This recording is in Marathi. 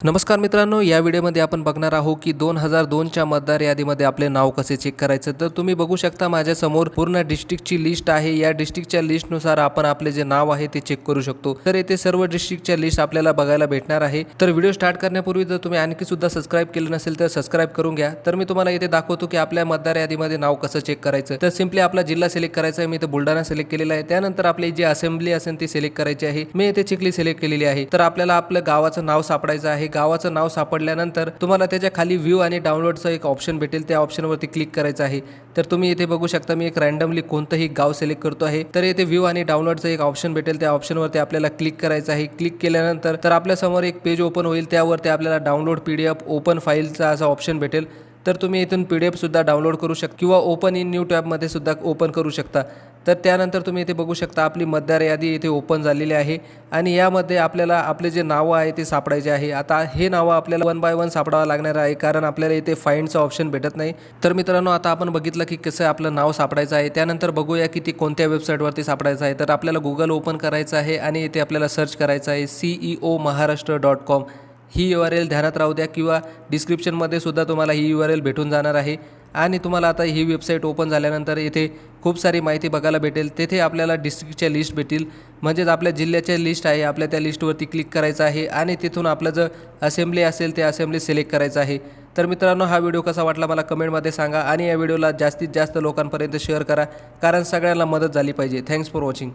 नमस्कार मित्रांनो, या व्हिडिओमध्ये आपण बघणार आहोत की 2002च्या मतदार यादीमध्ये आपले नाव कसे चेक करायचं। तर तुम्ही बघू शकता माझ्या समोर पूर्ण डिस्ट्रिक्टची लिस्ट आहे। या डिस्ट्रिक्टच्या लिस्टनुसार आपण आपले जे नाव आहे ते चेक करू शकतो। तर येथे सर्व डिस्ट्रिक्टच्या लिस्ट आपल्याला बघायला भेटणार आहे। तर व्हिडिओ स्टार्ट करण्यापूर्वी जर तुम्ही आणखी सुद्धा सबस्क्राइब केलं नसेल तर सबस्क्राइब करून घ्या। तर मी तुम्हाला येथे दाखवतो की आपल्या मतदार यादीमध्ये नाव कसं चेक करायचं। तर सिंपली आपला जिल्हा सिलेक्ट करायचा आहे। मी इथे बुलढाणा सिलेक्ट केलेला आहे। त्यानंतर आपली जी असेंब्ली असेल ती सिलेक्ट करायची आहे। मी इथे चिखली सिलेक्ट केलेली आहे। तर आपल्याला आपल्या गावाचं नाव सापडायचं आहे। गावाचं नाव पडल्यानंतर तुम्हाला त्याच्या खाली व्ह्यू आणि डाउनलोडचं एक ऑप्शन भेटेल। त्या ऑप्शनवरती क्लिक करायचं आहे। तर तुम्ही इथे बघू शकता मी एक रँडमली कोणतंही गाव सिलेक्ट करतो आहे। तर इथे व्ह्यू आणि डाउनलोडचं एक ऑप्शन भेटेल। त्या ऑप्शनवरती आपल्याला क्लिक करायचं आहे। क्लिक केल्यानंतर तर आपल्या समोर एक पेज ओपन होईल। त्यावरती आपल्याला डाउनलोड PDF ओपन फाईलचा असा ऑप्शन भेटेल। तर तुम्ही इथून PDF सुद्धा डाउनलोड करू शकता किंवा ओपन इन न्यू टॅबमध्ये सुद्धा ओपन करू शकता। तर त्यानंतर तुम्ही इथे बघू शकता आपली मतदार यादी इथे ओपन झालेली आहे आणि यामध्ये आपल्याला आपले जे नावं आहे ते सापडायचे आहे। आता हे नावं आपल्याला वन बाय वन सापडावं लागणार आहे, कारण आपल्याला इथे फाइंडचं ऑप्शन भेटत नाही। तर मित्रांनो, आता आपण बघितलं की कसं आपलं नाव सापडायचं आहे। त्यानंतर बघूया की ती कोणत्या वेबसाईटवरती सापडायचं आहे। तर आपल्याला गुगल ओपन करायचं आहे आणि इथे आपल्याला सर्च करायचं आहे ceomaharashtra.com। ही URL ध्यानात राहू द्या, किंवा डिस्क्रिप्शनमध्ये सुद्धा तुम्हाला ही URL भेटून जाणार आहे। आणि तुम्हाला आता ही वेबसाईट ओपन झाल्यानंतर इथे खूप सारी माहिती बघायला भेटेल। तेथे आपल्याला डिस्ट्रिक्टच्या लिस्ट भेटेल, म्हणजेच आपल्या जिल्ह्याच्या लिस्ट आहे। आपल्या त्या लिस्टवरती क्लिक करायचं आहे आणि तिथून आपलं जर असेंब्ली असेल ते असेंब्ली सिलेक्ट करायचं आहे। तर मित्रांनो, हा व्हिडिओ कसा वाटला मला कमेंटमध्ये सांगा आणि या व्हिडिओला जास्तीत जास्त लोकांपर्यंत शेअर करा, कारण सगळ्यांना मदत झाली पाहिजे। Thanks for watching.